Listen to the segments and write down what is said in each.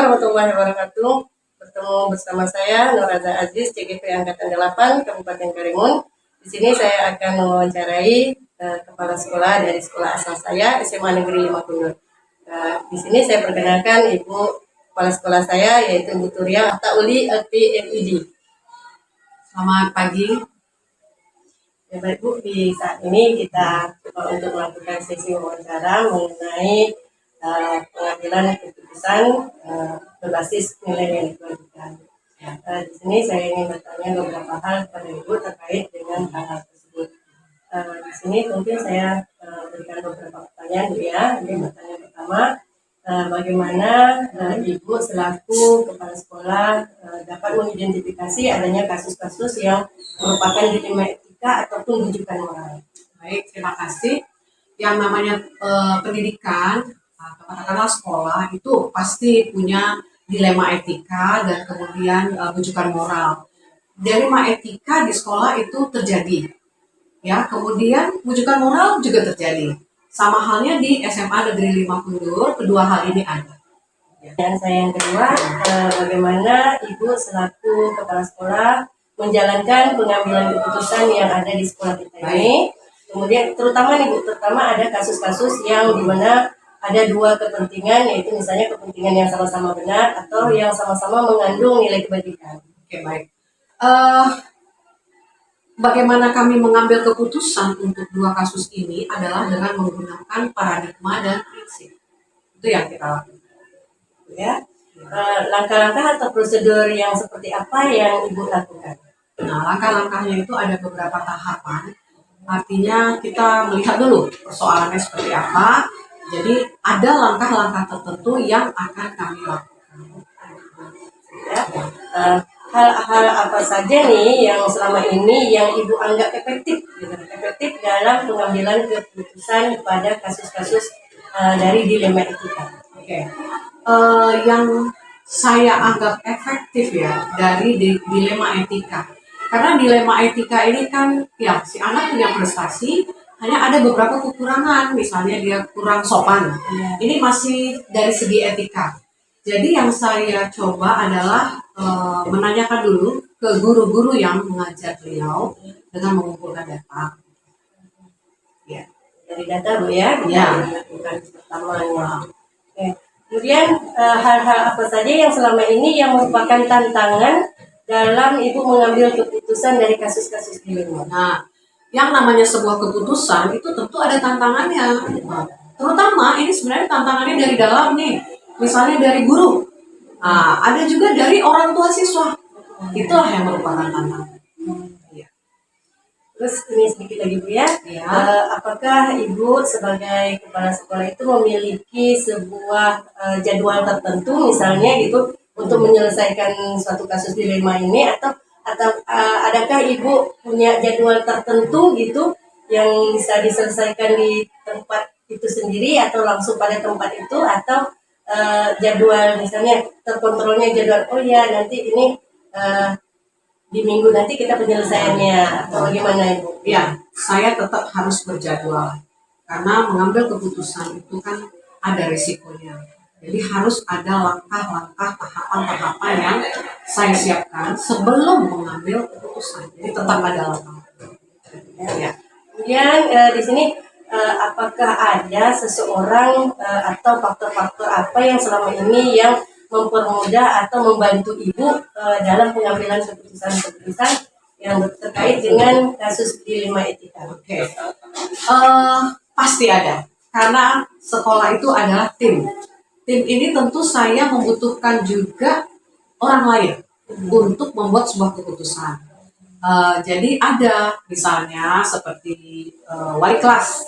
warahmatullahi wabarakatuh. Bertemu bersama saya Nuraza Aziz, CGP Angkatan 8 Kabupaten Karimun. Di sini saya akan mewawancarai kepala sekolah dari sekolah asal saya, SMA Negeri 5 Kundur. Di sini saya perkenalkan Ibu kepala sekolah saya, yaitu Ibu Turia Tauli LPMID. Selamat pagi. Ya, baik Bu, di saat ini kita coba untuk melakukan sesi wawancara mengenai pengambilan keputusan berbasis nilai yang dibagikan. Di sini saya ingin bertanya beberapa hal kepada Ibu terkait dengan hal tersebut. Di sini mungkin saya berikan beberapa pertanyaan Bu ya. Ini pertanyaan pertama, bagaimana Ibu selaku kepala sekolah dapat mengidentifikasi adanya kasus-kasus yang merupakan dilema etika ataupun rujukan moral? Baik, terima kasih. Yang namanya pendidikan, katakanlah sekolah itu pasti punya dilema etika dan kemudian rujukan moral. Dilema etika di sekolah itu terjadi, ya. Kemudian rujukan moral juga terjadi. Sama halnya di SMA Negeri 5 Kundur, kedua hal ini ada. Dan saya yang kedua, bagaimana Ibu selaku kepala sekolah menjalankan pengambilan keputusan yang ada di sekolah kita ini. Kemudian terutama nih Bu, terutama ada kasus-kasus yang dimana ada dua kepentingan, yaitu misalnya kepentingan yang sama-sama benar atau yang sama-sama mengandung nilai kebajikan. Oke, baik. Bagaimana kami mengambil keputusan untuk dua kasus ini adalah dengan menggunakan paradigma dan prinsip. Itu yang kita lakukan. Ya, langkah-langkah atau prosedur yang seperti apa yang Ibu lakukan? Nah, langkah-langkahnya itu ada beberapa tahapan. Artinya kita melihat dulu persoalannya seperti apa. Jadi ada langkah-langkah tertentu yang akan kami lakukan. Ya, hal-hal apa saja nih yang selama ini yang Ibu anggap efektif dalam pengambilan keputusan pada kasus-kasus dari dilema etika? Oke. Yang saya anggap efektif ya dari dilema etika. Karena dilema etika ini kan ya si anak punya prestasi, hanya ada beberapa kekurangan, misalnya dia kurang sopan. Ini masih dari segi etika. Jadi yang saya coba adalah menanyakan dulu ke guru-guru yang mengajar beliau dengan mengumpulkan data. Ya, dari data Bu ya, Ya. Bukan pertamanya. Oke. Kemudian hal-hal apa saja yang selama ini yang merupakan tantangan dalam Ibu mengambil keputusan dari kasus-kasus dilema? Nah, yang namanya sebuah keputusan itu tentu ada tantangannya. Terutama ini sebenarnya tantangannya dari dalam nih, misalnya dari guru. Nah, ada juga dari orang tua siswa. Itulah yang merupakan tantangan. Terus ini sedikit lagi Bu ya, apakah Ibu sebagai kepala sekolah itu memiliki sebuah jadwal tertentu misalnya gitu untuk menyelesaikan suatu kasus dilema ini atau adakah Ibu punya jadwal tertentu gitu yang bisa diselesaikan di tempat itu sendiri atau langsung pada tempat itu atau jadwal misalnya terkontrolnya jadwal oh ya nanti ini di minggu nanti kita penyelesaiannya atau bagaimana Ibu? Ya, saya tetap harus berjadwal karena mengambil keputusan itu kan ada risikonya. Jadi harus ada langkah-langkah tahapan-tahapan yang saya siapkan sebelum mengambil keputusan. Jadi tetap ada langkah. Ya. Kemudian di sini apakah ada seseorang atau faktor-faktor apa yang selama ini yang mempermudah atau membantu Ibu dalam pengambilan keputusan-keputusan yang terkait dengan kasus dilema etika? Oke. Pasti ada. Karena sekolah itu adalah tim. Tim ini tentu saya membutuhkan juga orang lain untuk membuat sebuah keputusan. Jadi ada misalnya seperti wali kelas,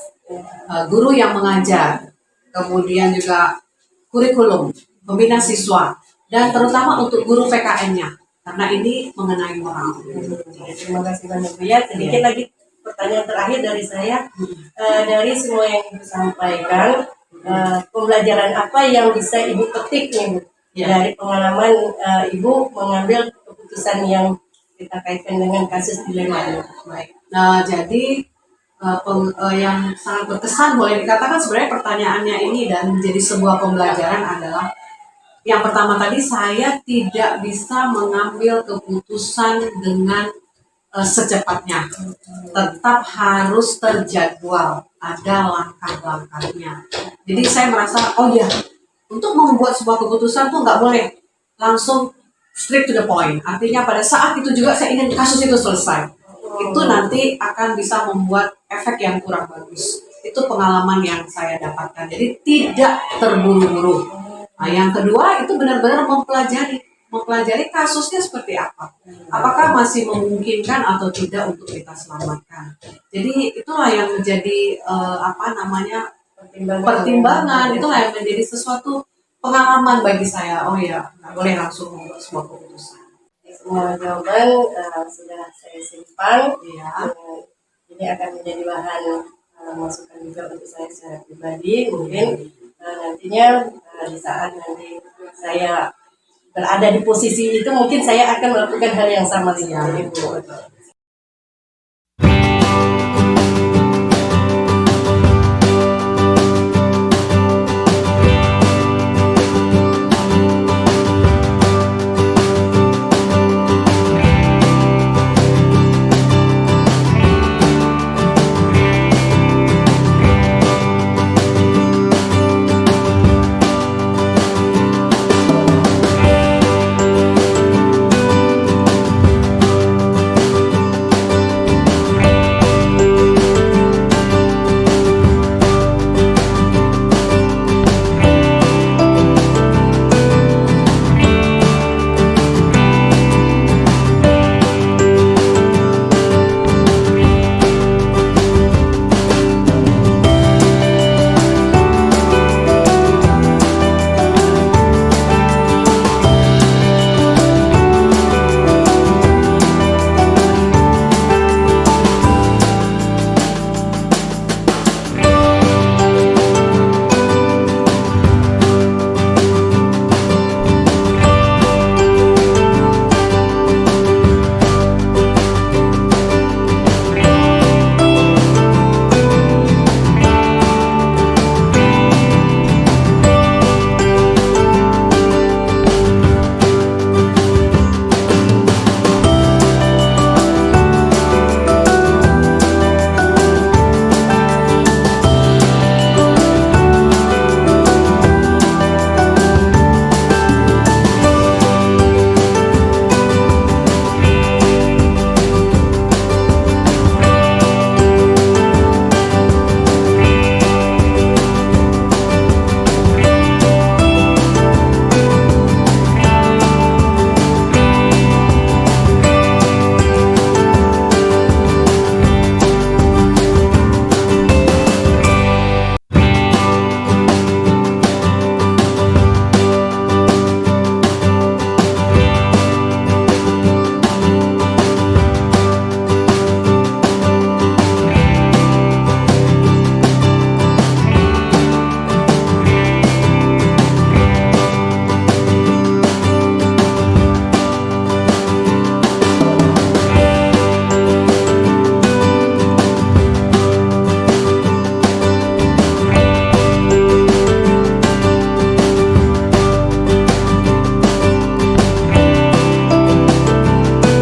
guru yang mengajar, kemudian juga kurikulum, pembina siswa, dan terutama untuk guru PKN-nya, karena ini mengenai moral. Terima kasih banyak Bu ya. Sedikit lagi pertanyaan terakhir dari saya, dari semua yang Ibu sampaikan, pembelajaran apa yang bisa Ibu petik nih Bu dari pengalaman Ibu mengambil keputusan yang kita kaitkan dengan kasus dilema ini? Baik. Nah, jadi yang sangat berkesan boleh dikatakan sebenarnya pertanyaannya ini dan menjadi sebuah pembelajaran adalah yang pertama tadi, saya tidak bisa mengambil keputusan dengan secepatnya. Tetap harus terjadwal, ada langkah-langkahnya. Jadi saya merasa, oh ya, untuk membuat sebuah keputusan tuh nggak boleh langsung straight to the point. Artinya pada saat itu juga saya ingin kasus itu selesai. Itu nanti akan bisa membuat efek yang kurang bagus. Itu pengalaman yang saya dapatkan. Jadi tidak terburu-buru. Nah, yang kedua itu benar-benar mempelajari kasusnya seperti apa. Apakah masih memungkinkan atau tidak untuk kita selamatkan. Jadi itulah yang menjadi pertimbangan, itulah yang menjadi sesuatu pengalaman bagi saya. Oh ya, nggak boleh langsung membuat sebuah keputusan. Semua jawaban sudah saya simpan. Iya. Ini akan menjadi bahan masukan juga untuk saya secara pribadi. Mungkin nantinya di saat nanti saya berada di posisi itu, mungkin saya akan melakukan hal yang sama seperti itu.